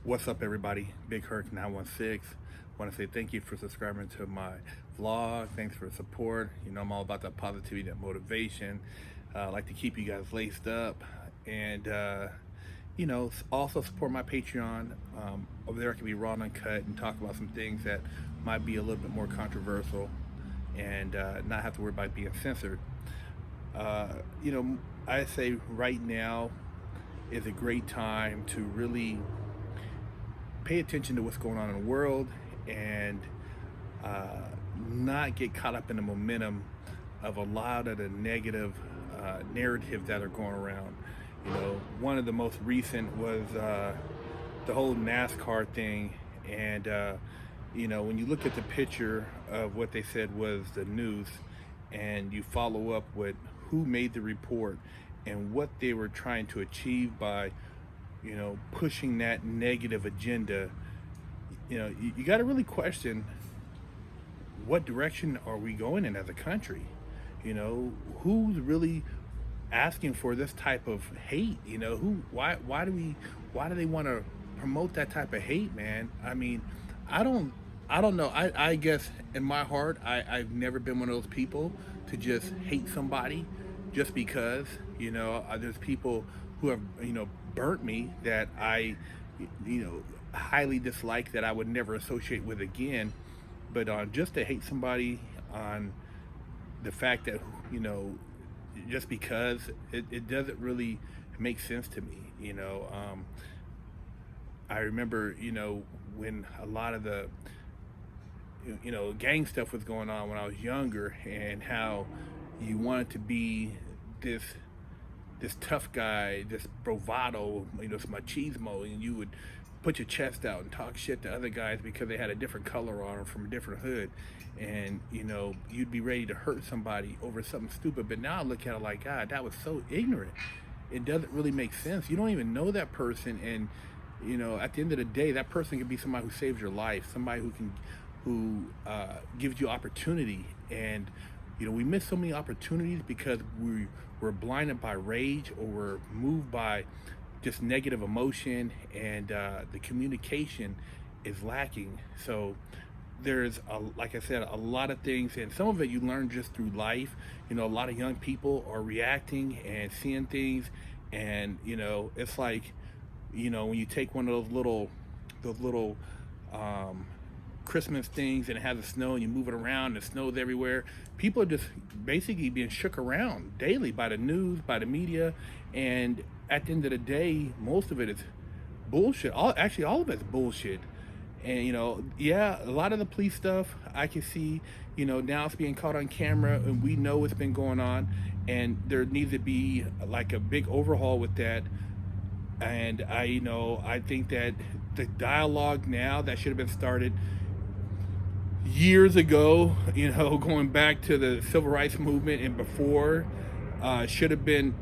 What's up, everybody? Big Herc 916. Want to say thank you for subscribing to my vlog. Thanks for the support. You know, I'm all about that positivity, that motivation. I like to keep you guys laced up, and also support my Patreon. Over there, I can be raw and uncut and talk about some things that might be a little bit more controversial, and not have to worry about being censored. Uh, you know, I say right now is a great time to really pay attention to what's going on in the world and uh, not get caught up in the momentum of a lot of the negative narratives that are going around. You know, one of the most recent was the whole NASCAR thing, and when you look at the picture of what they said was the news, and you follow up with who made the report and what they were trying to achieve by pushing that negative agenda. You got to really question, what direction are we going in as a country? Who's really asking for this type of hate? Why do they want to promote that type of hate, man? I mean, I don't know. I guess in my heart, I've never been one of those people to just hate somebody just because. There's people who have burnt me that I highly dislike, that I would never associate with again. But just to hate somebody on the fact that just because, it doesn't really make sense to me. I remember when a lot of the gang stuff was going on when I was younger, and how you wanted to be this tough guy, this bravado, this machismo, and you would put your chest out and talk shit to other guys because they had a different color on them from a different hood, and you'd be ready to hurt somebody over something stupid. But now I look at it like, God, that was so ignorant. It doesn't really make sense. You don't even know that person, and at the end of the day, that person could be somebody who saves your life, somebody who gives you opportunity. And we miss so many opportunities because we're blinded by rage, or we're moved by just negative emotion, and the communication is lacking. So there's, like I said, a lot of things, and some of it you learn just through life. A lot of young people are reacting and seeing things, and it's like, when you take one of those little Christmas things, and it has the snow, and you move it around, and it snows everywhere. People are just basically being shook around daily by the news, by the media, and at the end of the day, most of it is bullshit. All of it's bullshit. And a lot of the police stuff I can see, now it's being caught on camera, and we know it's been going on, and there needs to be like a big overhaul with that. And I think that the dialogue now that should have been started years ago, going back to the civil rights movement and before, should have been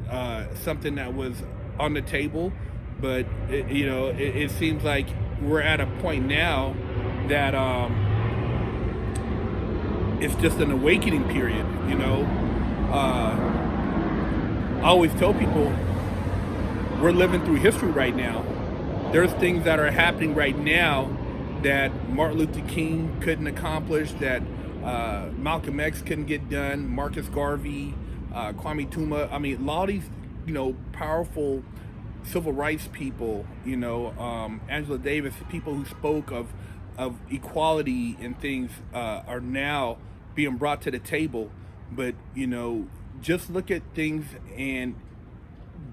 something that was on the table. But it seems like we're at a point now that it's just an awakening period. I always tell people, we're living through history right now. There's things that are happening right now that Martin Luther King couldn't accomplish, that Malcolm X couldn't get done, Marcus Garvey, Kwame Tumah. I mean, a lot of these, powerful civil rights people, Angela Davis, people who spoke of equality and things, are now being brought to the table. But, just look at things and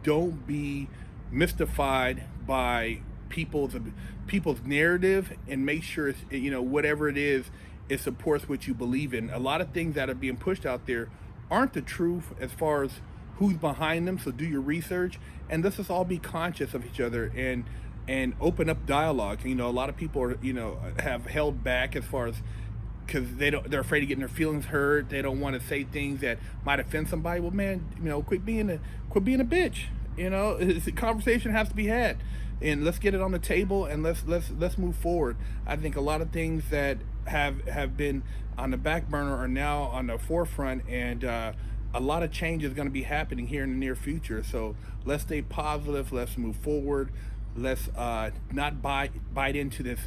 don't be mystified by people's narrative, and make sure it's, whatever it is, it supports what you believe in. A lot of things that are being pushed out there aren't the truth as far as who's behind them. So do your research, and let's just all be conscious of each other, and open up dialogue. A lot of people are have held back as far as, because they're afraid of getting their feelings hurt. They don't want to say things that might offend somebody. Well, man, quit being a bitch. The conversation has to be had, and let's get it on the table, and let's move forward. I think a lot of things that have been on the back burner are now on the forefront, and a lot of change is going to be happening here in the near future. So let's stay positive. Let's move forward. Let's not bite into this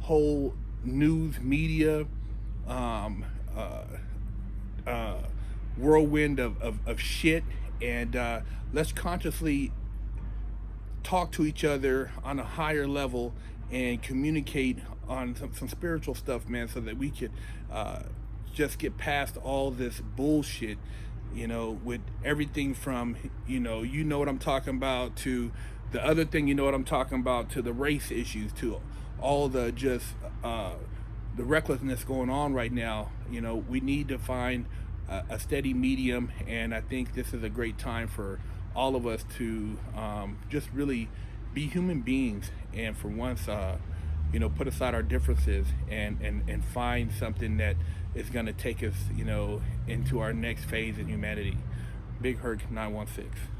whole news media um, uh, uh, whirlwind of shit, and let's consciously talk to each other on a higher level and communicate on some spiritual stuff, man, so that we could uh, just get past all this bullshit, with everything from, you know what I'm talking about, to the other thing, you know what I'm talking about, to the race issues, to all the just the recklessness going on right now. We need to find a steady medium, and I think this is a great time for all of us to just really be human beings, and for once, put aside our differences and find something that is going to take us, into our next phase in humanity. Big Herc 916.